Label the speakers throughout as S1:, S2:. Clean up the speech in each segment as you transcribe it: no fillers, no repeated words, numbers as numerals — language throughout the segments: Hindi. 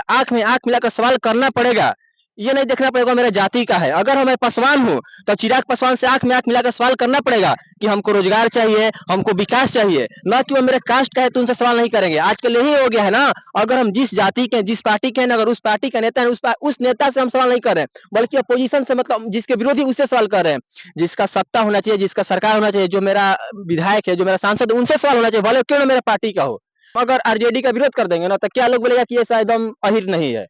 S1: आंख में आंख मिलाकर सवाल करना पड़ेगा। ये नहीं देखना पड़ेगा मेरा जाति का है। अगर मैं पासवान हूँ तो चिराग पासवान से आंख में आंख मिलाकर सवाल करना पड़ेगा कि हमको रोजगार चाहिए, हमको विकास चाहिए, ना कि वो मेरे कास्ट का है तो उनसे सवाल नहीं करेंगे। आजकल यही हो गया है ना, अगर हम जिस जाति के जिस पार्टी के हैं, अगर उस पार्टी का नेता है उस नेता से हम सवाल नहीं कर रहे हैं, बल्कि अपोजिशन से, मतलब जिसके विरोधी उससे सवाल कर रहे हैं। जिसका सत्ता होना चाहिए, जिसका सरकार होना चाहिए, जो मेरा विधायक है, जो मेरा सांसद है, उनसे सवाल होना चाहिए, भले क्यों ना मेरे पार्टी का हो। अगर आरजेडी का विरोध कर देंगे ना तो क्या लोग बोलेगा कि ये शायद एकदम अहिर नहीं है,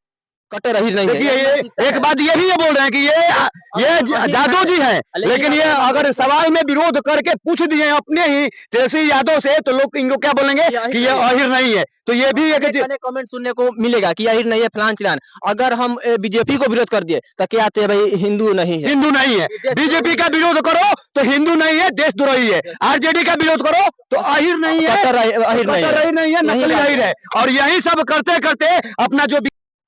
S1: कट्टर अहिर नहीं है।
S2: देखिए ये एक बात ये भी ये बोल रहे हैं कि ये जादव जी हैं, लेकिन ये अगर सवाल में विरोध करके पूछ दिए अपने ही तेजस्वी यादव से तो लोग इनको क्या बोलेंगे कि ये अहिर नहीं है। तो ये भी एक
S1: कमेंट सुनने को मिलेगा कि अहिर नहीं है, फलान चिलान। अगर हम बीजेपी को विरोध कर दिए तो क्या आते हैं भाई, हिंदू नहीं है,
S2: हिंदू नहीं है। बीजेपी का विरोध करो तो हिंदू नहीं है, देशद्रोही है। आरजेडी का विरोध करो तो अहिर नहीं है, अहिर नहीं है, नकली अहिर है। और यही सब करते करते अपना जो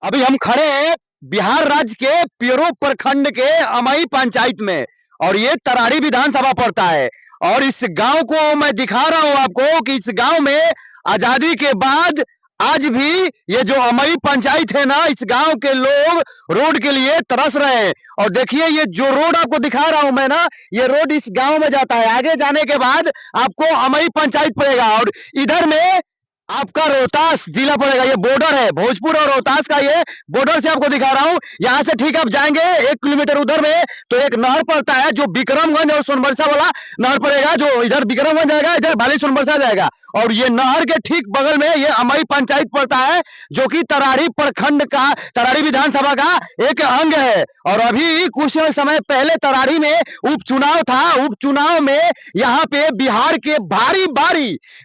S2: अभी हम खड़े हैं बिहार राज्य के पियरो प्रखंड के अमई पंचायत में, और ये तरारी विधानसभा पड़ता है। और इस गांव को मैं दिखा रहा हूं आपको कि इस गांव में आजादी के बाद आज भी ये जो अमई पंचायत है ना, इस गांव के लोग रोड के लिए तरस रहे हैं। और देखिए ये जो रोड आपको दिखा रहा हूं मैं ना, ये रोड इस गांव में जाता है। आगे जाने के बाद आपको अमई पंचायत पड़ेगा और इधर में आपका रोहतास जिला पड़ेगा। ये बॉर्डर है भोजपुर और रोहतास का, ये बॉर्डर से आपको दिखा रहा हूं। यहाँ से ठीक आप जाएंगे 1 किलोमीटर उधर में तो एक नहर पड़ता है जो विक्रमगंज और सोनबरसा वाला नहर पड़ेगा, जो इधर विक्रमगंज जाएगा, इधर भाली सोनबरसा जाएगा। और ये नहर के ठीक बगल में ये अमई पंचायत पड़ता है, जो कि तरारी प्रखंड का, तरारी विधानसभा का एक अंग है। और अभी कुछ समय पहले तरारी में उपचुनाव था। उपचुनाव में यहाँ पे बिहार के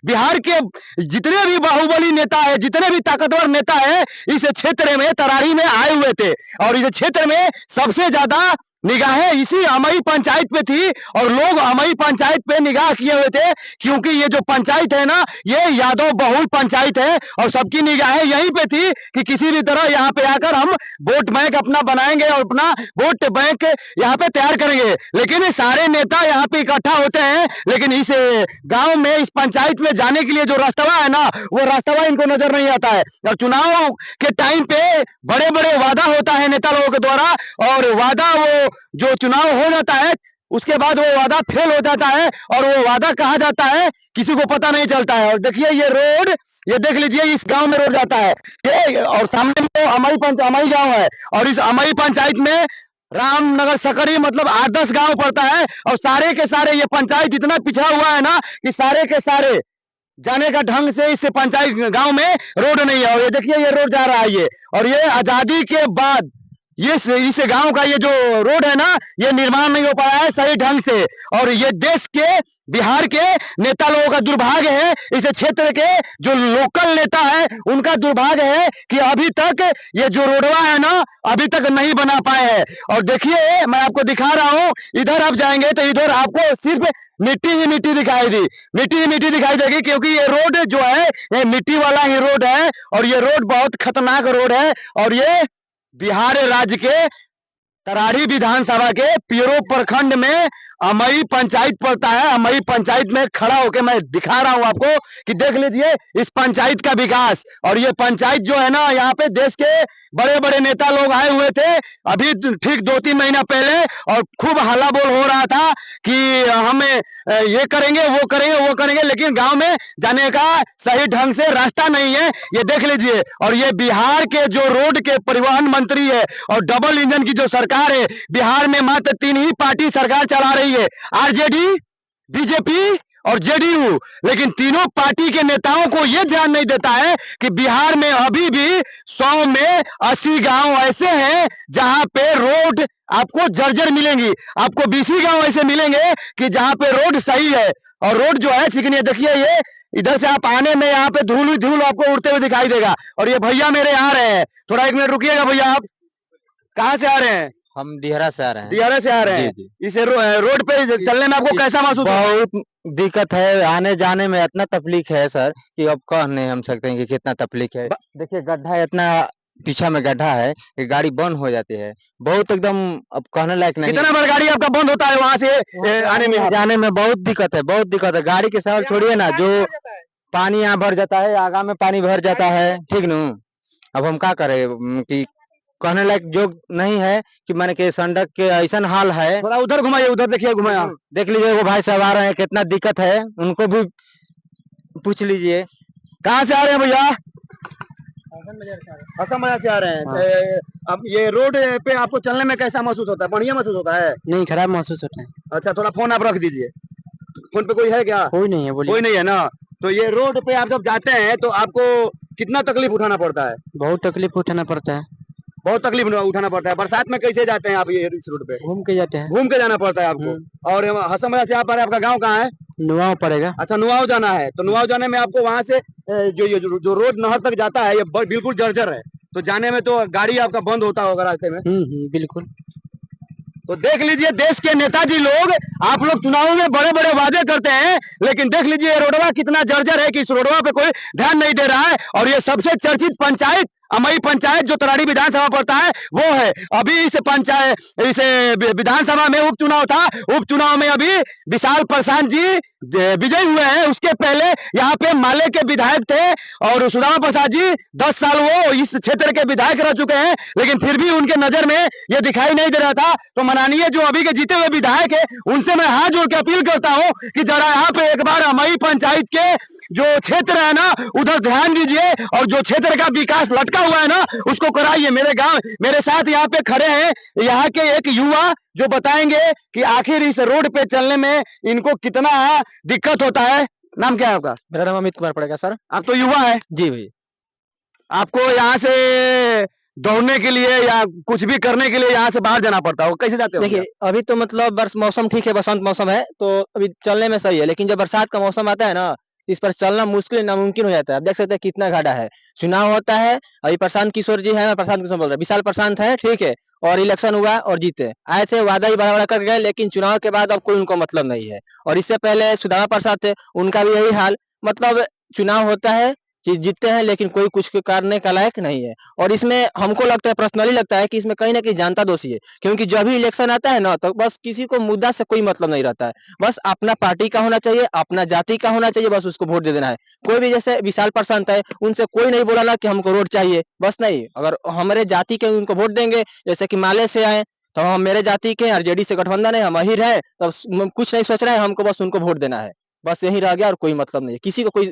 S2: बिहार के जितने भी बाहुबली नेता है, जितने भी ताकतवर नेता है, इस क्षेत्र में तरारी में आए हुए थे। और इस क्षेत्र में सबसे ज्यादा निगाहें इसी अमई पंचायत पे थी और लोग अमई पंचायत पे निगाह किए हुए थे, क्योंकि ये जो पंचायत है ना, ये यादव बहुल पंचायत है। और सबकी निगाहें यहीं पे थी कि किसी भी तरह यहाँ पे आकर हम वोट बैंक अपना बनाएंगे और अपना वोट बैंक यहाँ पे तैयार करेंगे। लेकिन सारे नेता यहाँ पे इकट्ठा होते हैं, लेकिन इस गांव में, इस पंचायत में जाने के लिए जो रास्ता है ना, वो रास्ता इनको नजर नहीं आता है। और चुनाव के टाइम पे बड़े बड़े वादा होता है नेता लोगों के द्वारा, और वादा वो जो चुनाव हो जाता है उसके बाद वो वादा फेल हो जाता है, और वो वादा कहा जाता है किसी को पता नहीं चलता है। और देखिए ये रोड, ये देख लीजिए इस गांव में रोड जाता है, और सामने में अमई गांव है। और इस अमई पंचायत में रामनगर सकरी मतलब 8-10 गांव पड़ता है। और सारे के सारे ये पंचायत इतना पिछड़ा हुआ है ना कि सारे के सारे जाने का ढंग से इस पंचायत गांव में रोड नहीं है। और ये देखिए ये रोड जा रहा है ये, और ये आजादी के बाद ये इस गांव का ये जो रोड है ना, ये निर्माण नहीं हो पाया है सही ढंग से। और ये देश के, बिहार के नेता लोगों का दुर्भाग्य है, इस क्षेत्र के जो लोकल नेता है उनका दुर्भाग्य है कि अभी तक ये जो रोडवा है ना, अभी तक नहीं बना पाए हैं। और देखिए मैं आपको दिखा रहा हूं, इधर आप जाएंगे तो इधर आपको सिर्फ मिट्टी ही मिट्टी दिखाई दी, मिट्टी ही मिट्टी दिखाई देगी, क्योंकि ये रोड जो है ये मिट्टी वाला ही रोड है। और ये रोड बहुत खतरनाक रोड है। और ये बिहार राज्य के तरारी विधानसभा के पियरो प्रखंड में अमई पंचायत पड़ता है। अमई पंचायत में खड़ा होकर मैं दिखा रहा हूं आपको कि देख लीजिए इस पंचायत का विकास। और ये पंचायत जो है ना, यहाँ पे देश के बड़े बड़े नेता लोग आए हुए थे अभी ठीक 2-3 महीना पहले, और खूब हल्ला बोल हो रहा था कि हमें ये करेंगे वो करेंगे वो करेंगे, लेकिन गांव में जाने का सही ढंग से रास्ता नहीं है। ये देख लीजिए। और ये बिहार के जो रोड के परिवहन मंत्री है और डबल इंजन की जो सरकार है, बिहार में मात्र 3 ही पार्टी सरकार चला रही है, आरजेडी, बीजेपी और जेडीयू। लेकिन तीनों पार्टी के नेताओं को यह ध्यान नहीं देता है कि बिहार में अभी भी 100 में 80 गांव ऐसे हैं जहां पे रोड आपको जर्जर मिलेंगी, आपको 20 गांव ऐसे मिलेंगे कि जहां पे रोड सही है। और रोड जो है चिकनी, देखिए ये इधर से आप आने में यहाँ पे धूल ही धूल आपको उड़ते हुए दिखाई देगा। और ये भैया मेरे आ रहे हैं, थोड़ा 1 मिनट रुकिएगा भैया। आप कहाँ से आ रहे हैं?
S1: हम दिहरा से आ रहे हैं।
S2: दिहरा से आ रहे हैं। इस रोड पे चलने में आपको कैसा महसूस?
S1: बहुत दिक्कत है, आने जाने में इतना तकलीफ है सर कि अब कह नहीं हम सकते हैं कि कितना तकलीफ है। देखिए गड्ढा, इतना पीछा में गड्ढा है कि गाड़ी बंद हो जाती है, बहुत एकदम अब कहने लायक नहीं।
S2: कितना बार गाड़ी आपका बंद होता है वहां से आने में
S1: जाने में? बहुत दिक्कत है, बहुत दिक्कत है। गाड़ी के सवाल छोड़िए ना, जो पानी यहाँ भर जाता है, आगा में पानी भर जाता है, ठीक न,
S3: अब हम क्या करें कि कहने लायक जो नहीं है कि मैंने कि सड़क के ऐसा हाल है।
S2: थोड़ा उधर घुमाइए, उधर देखिए, घुमाया।
S3: देख लीजिए वो भाई साहब आ रहे हैं, कितना दिक्कत है उनको भी पूछ लीजिए।
S2: कहाँ से आ रहे हैं भैया? असम बाजार से आ रहे हैं। अब ये रोड पे आपको चलने में कैसा महसूस होता है? बढ़िया महसूस होता है?
S3: नहीं, खराब महसूस होता है।
S2: अच्छा, थोड़ा फोन आप रख दीजिए। फोन पे कोई है क्या?
S3: कोई नहीं है, बोलिए।
S2: कोई नहीं है ना? तो ये रोड पे आप जब जाते हैं तो आपको कितना तकलीफ उठाना पड़ता है?
S3: बहुत तकलीफ उठाना पड़ता है।
S2: बहुत तकलीफ उठाना पड़ता है। बरसात में कैसे जाते हैं आप ये इस रोड पे?
S3: घूम के जाते हैं।
S2: घूम के जाना पड़ता है आपको। और असम बाजार से आप आ रहे हैं, आपका गाँव कहाँ है?
S3: नुआव पड़ेगा।
S2: अच्छा, नुआव जाना है। तो नुआव जाने में आपको वहां से जो रोड नहर तक जाता है, ये बिल्कुल जर्जर है। तो जाने में तो गाड़ी आपका बंद होता होगा रास्ते में।
S3: बिल्कुल।
S2: तो देख लीजिए, देश के नेताजी लोग, आप लोग चुनाव में बड़े बड़े वादे करते हैं, लेकिन देख लीजिए ये रोडवा कितना जर्जर है कि इस रोडवा पे कोई ध्यान नहीं दे रहा है। और ये सबसे चर्चित पंचायत अमई पंचायत जो तराड़ी विधानसभा पड़ता है वो है। अभी इस विधानसभा में उपचुनाव था। उपचुनाव में अभी विशाल प्रशांत जी विजयी हुए हैं। उसके पहले यहाँ पे माले के विधायक थे और सुदामा प्रसाद जी 10 साल वो इस क्षेत्र के विधायक रह चुके हैं, लेकिन फिर भी उनके नजर में ये दिखाई नहीं दे रहा था। तो माननीय जो अभी के जीते हुए विधायक है, उनसे मैं हाथ जोड़ के अपील करता हूँ कि जरा यहाँ पे एक बार अमई पंचायत के जो क्षेत्र है ना, उधर ध्यान दीजिए और जो क्षेत्र का विकास लटका हुआ है ना, उसको कराइए। मेरे साथ यहाँ पे खड़े हैं यहाँ के एक युवा, जो बताएंगे कि आखिर इस रोड पे चलने में इनको कितना दिक्कत होता है। नाम क्या है आपका?
S1: मेरा नाम अमित कुमार पड़ेगा सर।
S2: आप तो युवा है
S1: जी भाई।
S2: आपको यहाँ से दौड़ने के लिए या कुछ भी करने के लिए यहाँ से बाहर जाना पड़ता है, कैसे जाते हो?
S1: देखिए अभी तो मतलब मौसम ठीक है, बसंत मौसम है तो अभी चलने में सही है, लेकिन जब बरसात का मौसम आता है ना, इस पर चलना मुश्किल नामुमकिन हो जाता है। आप देख सकते हैं कितना गाढ़ा है। चुनाव होता है, अभी प्रशांत किशोर जी है, मैं प्रशांत किशोर बोल रहा हूँ, विशाल प्रशांत है, ठीक है, और इलेक्शन हुआ और जीते। आए थे, वादा ही बड़ा बड़ा कर गए, लेकिन चुनाव के बाद अब कोई उनको मतलब नहीं है। और इससे पहले सुदामा प्रसाद थे, उनका भी यही हाल। मतलब चुनाव होता है, जीतते हैं, लेकिन कोई कुछ करने का लायक नहीं है। और इसमें हमको लगता है, पर्सनली लगता है कि इसमें कहीं ना कहीं जनता दोषी है, क्योंकि जब भी इलेक्शन आता है ना, तो बस किसी को मुद्दा से कोई मतलब नहीं रहता है। बस अपना पार्टी का होना चाहिए, अपना जाति का होना चाहिए, बस उसको वोट दे देना है। कोई भी जैसे विशाल प्रशांत है, उनसे कोई नहीं बोला ना कि हमको रोड चाहिए, बस नहीं। अगर हमारे जाति के उनको वोट देंगे, जैसे कि माले से आए तो हम मेरे जाति के, आरजेडी से गठबंधन है, हम अहिर है, तो कुछ नहीं सोच रहे हैं, हमको बस उनको वोट देना है। बस यही रह गया और कोई मतलब नहीं है, किसी को कोई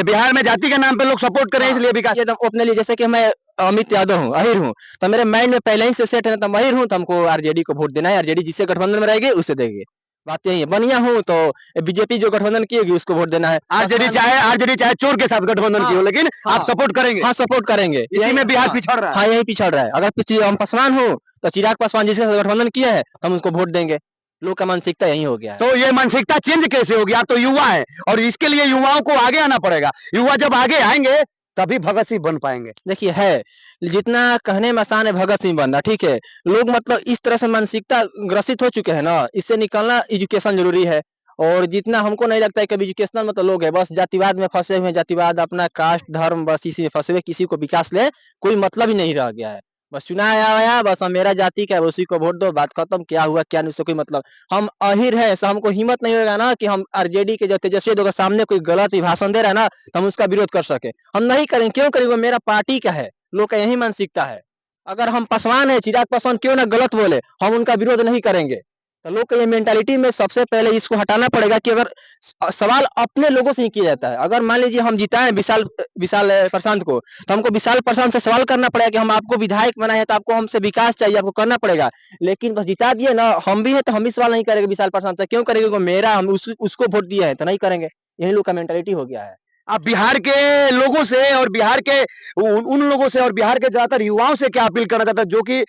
S2: बिहार में जाति के नाम पे लोग सपोर्ट कर रहे हैं, इसलिए विकास
S1: एकदम अपने लिए। जैसे कि मैं अमित यादव हूँ, अहिर हूँ, तो मेरे माइंड में पहले ही से सेट है ना, तो अहिर हूँ तो हमको आरजेडी को वोट देना है, आरजेडी जिससे गठबंधन में रहेगी उसे देंगे। बात यही है। बनिया हूँ तो बीजेपी जो गठबंधन की होगी उसको वोट देना है।
S2: आरजेडी चाहे चोर के साथ गठबंधन की हो, लेकिन आप सपोर्ट करेंगे।
S1: हाँ, सपोर्ट करेंगे।
S2: इसी में बिहार पिछड़ रहा है।
S1: हाँ, यही पिछड़ रहा है। अगर हम पासवान हूँ तो चिराग पासवान जिसके साथ गठबंधन किया है, हम उसको वोट देंगे। लोग का मानसिकता यही हो गया है।
S2: तो ये मानसिकता चेंज कैसे होगी? आप तो युवा है और इसके लिए युवाओं को आगे आना पड़ेगा। युवा जब आगे आएंगे तभी भगत सिंह बन पाएंगे।
S1: देखिए है, जितना कहने में आसान है भगत सिंह बनना, ठीक है, लोग मतलब इस तरह से मानसिकता ग्रसित हो चुके हैं ना, इससे निकलना एजुकेशन जरूरी है। और जितना हमको नहीं लगता है कि एजुकेशनल मतलब लोग है बस जातिवाद में फंसे हुए हैं, जातिवाद, अपना कास्ट धर्म, बस इसी में फंसे हुए, किसी को विकास ले कोई मतलब ही नहीं रह गया है। बस चुनाव आया, बस हम मेरा जाति का है, उसी को वोट दो, बात खत्म। क्या हुआ क्या नहीं, उससे कोई मतलब। हम अहिर है, ऐसा हमको हिम्मत नहीं होगा ना कि हम आरजेडी के जो तेजस्वी यादव के सामने कोई गलत भाषण दे रहा है ना, तो हम उसका विरोध कर सके। हम नहीं करेंगे, क्यों करेंगे? वो मेरा पार्टी का है। लोग का यही मानसिकता है। अगर हम पासवान है, चिराग पासवान क्यों ना गलत बोले, हम उनका विरोध नहीं करेंगे। तो लोग का ये मेंटालिटी में सबसे पहले इसको हटाना पड़ेगा कि अगर सवाल अपने लोगों से ही किया जाता है। अगर मान लीजिए हम जिताएं विशाल प्रशांत को, तो हमको विशाल प्रशांत से सवाल करना पड़ेगा कि हम आपको विधायक बनाए हैं, तो आपको हमसे विकास चाहिए, आपको करना पड़ेगा। लेकिन बस जिता दिए ना, हम भी है तो हम भी सवाल नहीं करेंगे विशाल प्रशांत से। क्यों करेंगे? वो मेरा, हम उसको वोट दिया है तो नहीं करेंगे। यही लोग का मेंटालिटी हो गया है।
S2: आप बिहार के लोगों से और बिहार के उन लोगों से और बिहार के ज्यादातर युवाओं से क्या अपील करना चाहता है, जो कि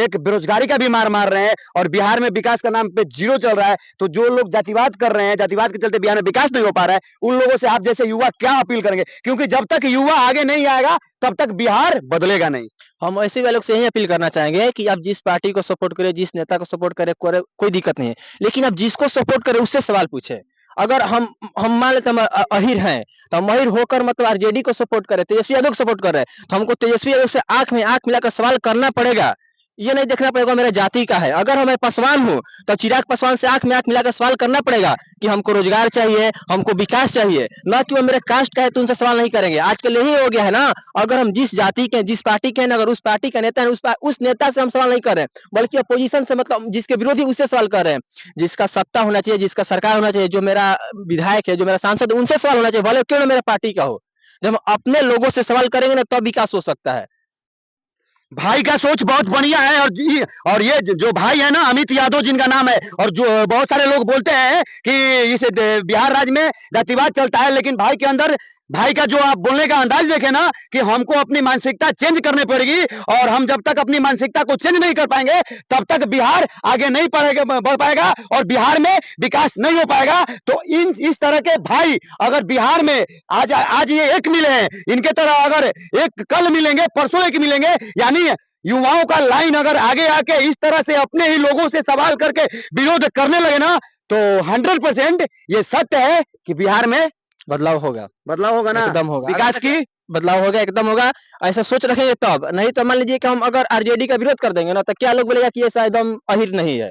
S2: एक बेरोजगारी का भी मार रहे हैं और बिहार में विकास का नाम पे जीरो चल रहा है? तो जो लोग जातिवाद कर रहे हैं, जातिवाद के चलते बिहार में विकास नहीं हो पा रहा है, उन लोगों से आप जैसे युवा क्या अपील करेंगे? क्योंकि जब तक युवा आगे नहीं आएगा तब तक बिहार बदलेगा नहीं।
S1: हम ऐसे वालों से यही अपील करना चाहेंगे कि आप जिस पार्टी को सपोर्ट करें, जिस नेता को सपोर्ट करें, कोई दिक्कत नहीं है, लेकिन आप जिसको सपोर्ट करें उससे सवाल पूछे। अगर हम मान लेते हम अहिर हैं, तो हम अहिर होकर मतलब आरजेडी को सपोर्ट करें, तेजस्वी यादव को सपोर्ट कर रहे हैं, तो हमको तेजस्वी यादव से आंख में आंख मिलाकर सवाल करना पड़ेगा। ये नहीं देखना पड़ेगा मेरा जाति का है। अगर मैं पासवान हूँ तो चिराग पासवान से आंख में आंख मिलाकर सवाल करना पड़ेगा कि हमको रोजगार चाहिए, हमको विकास चाहिए, न कि वो मेरे कास्ट का है तो उनसे सवाल नहीं करेंगे। आजकल यही हो गया है ना, अगर हम जिस जाति के, जिस पार्टी के हैं, अगर उस पार्टी का नेता है, उस नेता से हम सवाल नहीं कर रहे हैं, बल्कि अपोजिशन से, मतलब जिसके विरोधी, उससे सवाल कर रहे हैं। जिसका सत्ता होना चाहिए, जिसका सरकार होना चाहिए, जो मेरा विधायक है, जो मेरा सांसद है, उनसे सवाल होना चाहिए, भले क्यों ना मेरा पार्टी का हो। जब हम अपने लोगों से सवाल करेंगे ना, तब विकास हो सकता है।
S2: भाई का सोच बहुत बढ़िया है। और ये जो भाई है ना, अमित यादव जिनका नाम है, और जो बहुत सारे लोग बोलते हैं कि इस बिहार राज्य में जातिवाद चलता है, लेकिन भाई के अंदर, भाई का जो आप बोलने का अंदाज देखे ना, कि हमको अपनी मानसिकता चेंज करनी पड़ेगी, और हम जब तक अपनी मानसिकता को चेंज नहीं कर पाएंगे तब तक बिहार आगे नहीं बढ़ पाएगा और बिहार में विकास नहीं हो पाएगा। तो इस तरह के भाई अगर बिहार में आज ये एक मिले हैं, इनके तरह अगर एक कल मिलेंगे, परसों एक मिलेंगे, यानी युवाओं का लाइन अगर आगे आके इस तरह से अपने ही लोगों से सवाल करके विरोध करने लगे ना, तो 100% ये सत्य है कि बिहार में
S1: बदलाव होगा
S2: ना,
S1: एकदम होगा।
S2: विकास की
S1: बदलाव होगा, एकदम होगा। ऐसा सोच रखेंगे तब, नहीं तो मान लीजिए कि हम अगर आरजेडी का विरोध कर देंगे ना, तो क्या लोग बोलेगा कि ये शायद एकदम अहिर नहीं है,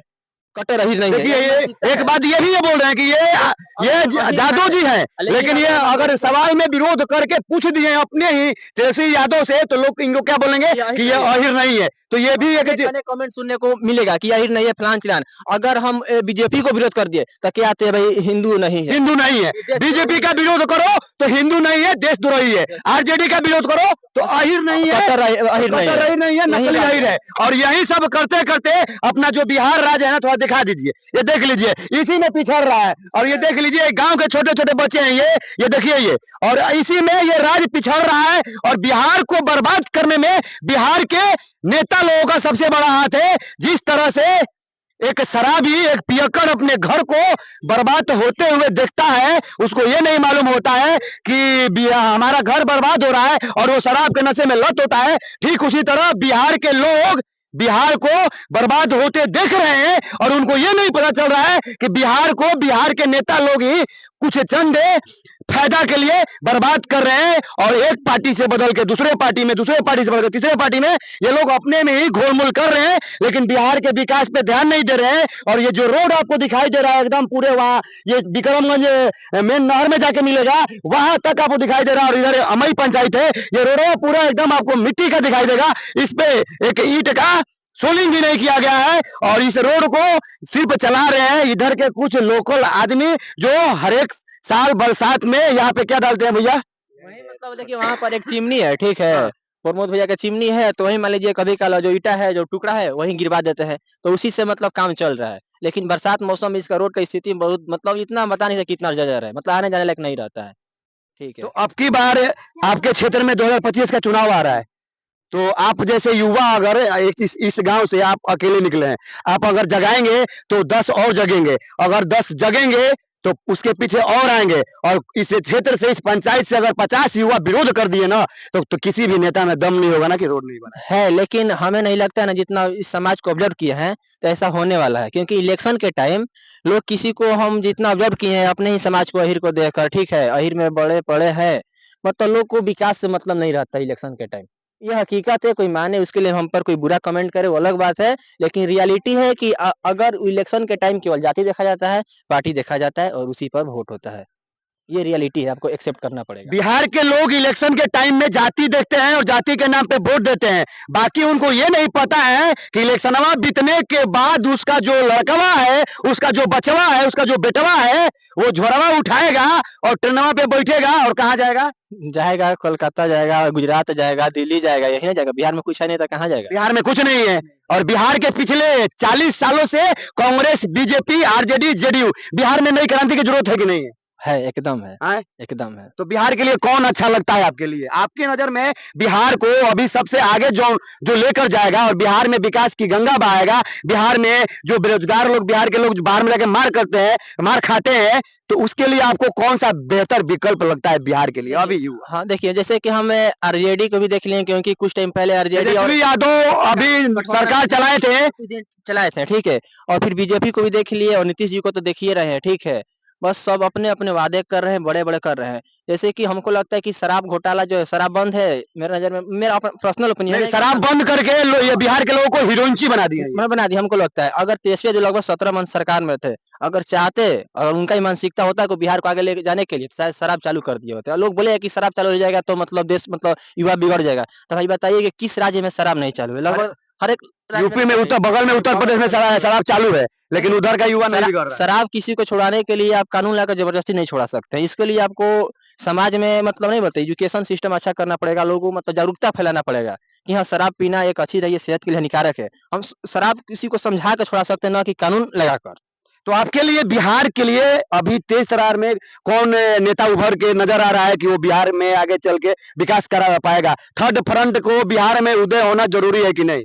S1: कट्टर अहिर नहीं है।
S2: देखिए, ये एक बात ये भी ये बोल रहे हैं कि ये जादव जी हैं, लेकिन ये अगर सवाल में विरोध करके पूछ दिए अपने ही तेजस्वी यादव से, तो लोग इनको क्या बोलेंगे कि ये अहिर नहीं है। तो ये भी एक
S1: कमेंट सुनने को मिलेगा कि अहिर नहीं है, फलान चिलान। अगर हम बीजेपी को विरोध कर दिए तो क्या आते हैं भाई, हिंदू नहीं है,
S2: हिंदू नहीं है। बीजेपी का विरोध करो तो हिंदू नहीं है, देशद्रोही है। आरजेडी का विरोध करो तो अहिर नहीं है,
S1: अहिर
S2: नहीं है, नकली अहिर है। और यही सब करते करते अपना जो बिहार राज्य है ना, थोड़ा दिखा दीजिए, ये देख लीजिए, इसी में पिछड़ रहा है। और ये देख लीजिए, गांव के छोटे छोटे बच्चे हैं, ये देखिए, ये और इसी में ये राज्य पिछड़ रहा है। और बिहार को बर्बाद करने में बिहार के नेता लोगों का सबसे बड़ा हाथ है। जिस तरह से एक शराबी, एक पियक्कड़ अपने घर को बर्बाद होते हुए देखता है, उसको ये नहीं मालूम होता है कि हमारा घर बर्बाद हो रहा है, और वो शराब के नशे में लत होता है। ठीक उसी तरह बिहार के लोग बिहार को बर्बाद होते देख रहे हैं, और उनको ये नहीं पता चल रहा है कि बिहार को बिहार के नेता लोग ही कुछ चंद फायदा के लिए बर्बाद कर रहे हैं। और एक पार्टी से बदल के दूसरे पार्टी में, दूसरे पार्टी से बदल के तीसरे पार्टी में, ये लोग अपने में ही घोलमोल कर रहे हैं, लेकिन बिहार के विकास पे ध्यान नहीं दे रहे हैं। और ये जो रोड आपको दिखाई दे रहा है एकदम पूरे, वहां ये विक्रमगंज मेन नहर में जाके मिलेगा, वहां तक आपको दिखाई दे रहा है। और इधर अमई पंचायत है, ये रोड पूरा एकदम आपको मिट्टी का दिखाई देगा, इस पे एक ईंट का सोलिंग भी नहीं किया गया है। और इस रोड को सिर्फ चला रहे हैं इधर के कुछ लोकल आदमी, जो हर एक साल बरसात में यहाँ पे क्या डालते हैं भैया,
S1: वही मतलब देखिए, वहां पर एक चिमनी है, ठीक है, प्रमोद भैया का चिमनी है, तो वही मान लीजिए कभी काला जो ईटा है, जो टुकड़ा है, वही गिरवा देते हैं, तो उसी से मतलब काम चल रहा है। लेकिन बरसात मौसम में इसका रोड का स्थिति बहुत, मतलब इतना बता नहीं सकते कितना जर्जर है, मतलब आने जाने लायक नहीं रहता है। ठीक है,
S2: तो अब की बार आपके क्षेत्र में 2025 का चुनाव आ रहा है, तो आप जैसे युवा अगर इस गांव से आप अकेले निकले हैं, आप अगर जगाएंगे तो 10 और जगेंगे, अगर 10 जगेंगे तो उसके पीछे और आएंगे, और इस क्षेत्र से, इस पंचायत से अगर 50 युवा विरोध कर दिए ना, तो किसी भी नेता में दम नहीं होगा ना कि रोड नहीं बना
S1: है। लेकिन हमें नहीं लगता है ना, जितना इस समाज को ऑब्जर्व किया है, तो ऐसा होने वाला है। क्योंकि इलेक्शन के टाइम लोग, किसी को हम जितना ऑब्जर्व किए हैं अपने ही समाज को, अहिर को देखकर, ठीक है, अहिर में बड़े पड़े हैं, मतलब लोग को विकास से मतलब नहीं रहता इलेक्शन के टाइम। ये हकीकत है, कोई माने उसके लिए हम पर कोई बुरा कमेंट करे वो अलग बात है, लेकिन रियलिटी है कि अगर इलेक्शन के टाइम केवल जाति देखा जाता है, पार्टी देखा जाता है, और उसी पर वोट होता है। ये रियलिटी है, आपको एक्सेप्ट करना पड़ेगा।
S2: बिहार के लोग इलेक्शन के टाइम में जाति देखते हैं और जाति के नाम पे वोट देते हैं। बाकी उनको ये नहीं पता है कि इलेक्शनवा बीतने के बाद उसका जो लड़कवा है, उसका जो बचवा है, उसका जो बेटवा है, वो झोरवा उठाएगा और ट्रेनवा पे बैठेगा और कहाँ जाएगा,
S1: कोलकाता जाएगा, गुजरात जाएगा, दिल्ली जाएगा, यही ना जाएगा। बिहार में कुछ है नहीं तो कहाँ जाएगा?
S2: बिहार में कुछ नहीं है। और बिहार के पिछले 40 सालों से Congress, BJP, RJD, JDU, Bihar में नई क्रांति की जरूरत है कि नहीं
S1: है? एकदम है, एकदम है।
S2: तो बिहार के लिए कौन अच्छा लगता है आपके लिए? आपकी नजर में बिहार को अभी सबसे आगे जो लेकर जाएगा और बिहार में विकास की गंगा बहाएगा, बिहार में जो बेरोजगार लोग, बिहार के लोग जो बाहर में जाके मार खाते हैं, तो उसके लिए आपको कौन सा बेहतर विकल्प लगता है बिहार के लिए अभी युवा?
S1: हाँ देखिए, जैसे कि हम आरजेडी को भी देख लें, क्योंकि कुछ टाइम पहले आरजेडी और
S2: यादव अभी सरकार चलाए थे,
S1: ठीक है, और फिर बीजेपी को भी देख लिए, और नीतीश जी को तो देख ही रहे हैं, ठीक है। बस सब अपने-अपने वादे कर रहे हैं, बड़े-बड़े कर रहे हैं। जैसे कि हमको लगता है कि शराब घोटाला जो है, शराब बंद है, मेरे नज़र में मेरा पर्सनल ओपिनियन
S2: नहीं,
S1: है कि
S2: शराब बंद करके ये बिहार के लोगों को हीरोइनची बना दिया है ये।
S1: मैं बना दी हमको लगता है। अगर तेजस्वी जो लगभग 17 मंथ सरकार में थे, अगर चाहते और उनका ही मानसिकता होता कि बिहार को आगे लेके जाने के लिए, तो शायद शराब चालू कर दिए होते। और लोग बोले हैं कि शराब चालू हो जाएगा तो मतलब देश मतलब युवा बिगड़ जाएगा। तो भाई बताइए कि किस राज्य में शराब नहीं चालू है? लगभग हर एक राज्य
S2: यूपी में
S1: शराब
S2: उत्तर बगल में उत्तर प्रदेश में शराब चालू है, लेकिन उधर का युवा नहीं बिगड़ रहा है।
S1: शराब किसी को छुड़ाने के लिए आप कानून लाकर जबरदस्ती नहीं छुड़ा सकते हैं। इसके लिए आपको समाज में मतलब नहीं बोलते एजुकेशन सिस्टम अच्छा करना पड़ेगा, लोगों को मतलब जागरूकता फैलाना पड़ेगा कि हाँ, शराब पीना एक अच्छी नहीं है, सेहत के लिए हानिकारक है। हम शराब किसी को समझा कर छुड़ा सकते हैं, ना कि कानून लगाकर।
S2: तो आपके लिए बिहार के लिए अभी तेज तर्रार में कौन नेता उभर के नजर आ रहा है कि वो बिहार में आगे चल के विकास करा पाएगा? थर्ड फ्रंट को बिहार में उदय होना जरूरी है कि नहीं?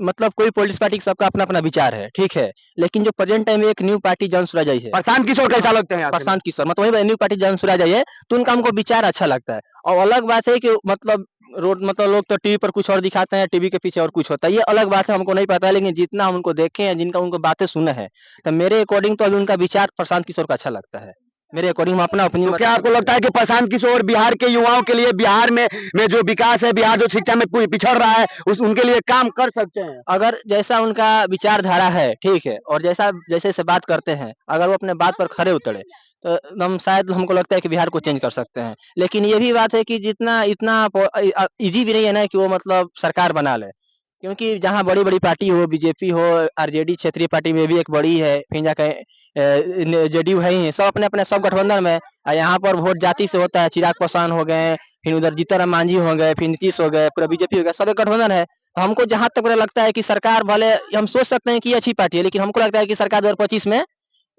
S1: मतलब कोई पॉलिटिक्स पार्टी सबका अपना-अपना विचार है, ठीक है। लेकिन जो प्रेजेंट टाइम में एक न्यू पार्टी जन सुराज आई है।
S2: प्रशांत किशोर कैसा लगते हैं आपके लिए?
S1: प्रशांत किशोर मतलब वही न्यू पार्टी जन सुराज आई है, तो उनका हमको विचार अच्छा लगता है। और अलग बात है कि मतलब रोड मतलब लोग तो टीवी पर कुछ और दिखाते हैं, टीवी के पीछे और कुछ होता है। ये अलग बात है, हमको नहीं पता है, लेकिन जितना हम उनको देखे हैं, जिनका उनको बातें सुने हैं, तो मेरे अकॉर्डिंग तो अभी उनका विचार प्रशांत किशोर का अच्छा लगता है। मेरे अकॉर्डिंग हम अपना ओपिनियन
S2: तो क्या आपको लगता है कि प्रशांत किशोर बिहार के युवाओं के लिए बिहार में जो विकास है, बिहार जो शिक्षा में पिछड़ रहा है, उनके लिए काम कर सकते हैं?
S1: अगर जैसा उनका विचारधारा है, ठीक है, और जैसे बात करते हैं, अगर वो अपने बात पर खरे उतरे, तो हम शायद हमको लगता है कि बिहार को चेंज कर सकते हैं। लेकिन ये भी बात है कि जितना इतना ईज़ी भी नहीं है ना कि वो मतलब सरकार बना ले। क्योंकि जहाँ बड़ी-बड़ी पार्टी हो, बीजेपी हो, आरजेडी क्षेत्रीय पार्टी में भी एक बड़ी है, फिर जाके जेडीयू है ही, सब अपने-अपने सब गठबंधन में। यहाँ पर वोट जाति से होता है, चिराग पासवान हो गए, फिर उधर जीतन राम मांझी हो गए, फिर नीतीश हो गए, पूरा बीजेपी हो गया, सब एक गठबंधन है। तो हमको जहाँ तक मुझे लगता है कि सरकार भले हम सोच सकते हैं कि ये अच्छी पार्टी है, लेकिन हमको लगता है कि सरकार 2025 में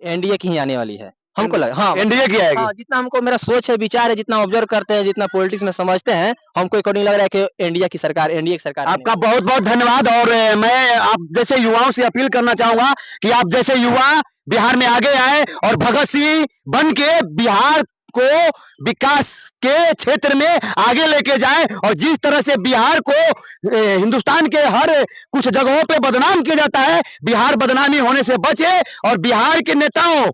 S1: एनडीए की ही आने वाली है। हमको लगा हाँ,
S2: एनडीए की आएगी?
S1: हाँ, जितना हमको मेरा सोच है, विचार है, जितना ऑब्जर्व करते हैं, जितना पॉलिटिक्स में समझते हैं, हमको अकॉर्डिंग लग रहा है कि एनडीए की सरकार
S2: आपका बहुत बहुत धन्यवाद। और मैं आप जैसे युवाओं से अपील करना चाहूंगा कि आप जैसे युवा बिहार में आगे आए और भगत सिंह बन के बिहार को विकास के क्षेत्र में आगे लेके जाए, और जिस तरह से बिहार को हिंदुस्तान के हर कुछ जगहों पे बदनाम किया जाता है, बिहार बदनामी होने से बचे और बिहार के नेताओं,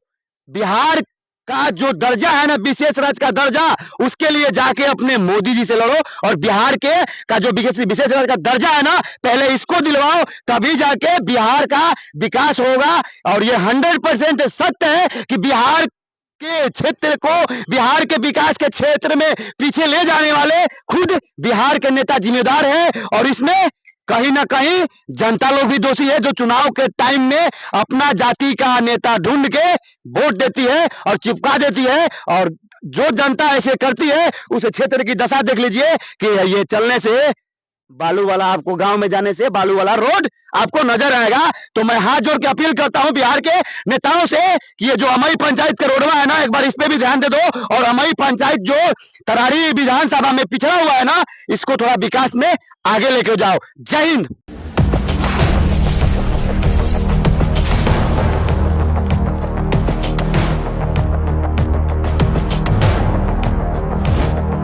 S2: बिहार का जो दर्जा है ना, विशेष राज्य का दर्जा, उसके लिए जाके अपने मोदी जी से लड़ो, और बिहार के का जो विशेष राज्य का दर्जा है ना, पहले इसको दिलवाओ, तभी जाके बिहार का विकास होगा। और ये 100% सत्य है कि बिहार के क्षेत्र को, बिहार के विकास के क्षेत्र में पीछे ले जाने वाले खुद बिहार के नेता जिम्मेदार हैं, और इसमें कहीं ना कहीं जनता लोग भी दोषी है, जो चुनाव के टाइम में अपना जाति का नेता ढूंढ के वोट देती है और चिपका देती है। और जो जनता ऐसे करती है, उस क्षेत्र की दशा देख लीजिए कि ये चलने से बालू वाला, आपको गांव में जाने से बालू वाला रोड आपको नजर आएगा। तो मैं हाथ जोड़ के अपील करता हूं बिहार के नेताओं से कि ये जो अमई पंचायत का रोडवा है ना, एक बार इस पे भी ध्यान दे दो, और अमई पंचायत जो तरारी विधानसभा में पिछड़ा हुआ है ना, इसको थोड़ा विकास में आगे लेके जाओ। जय हिंद।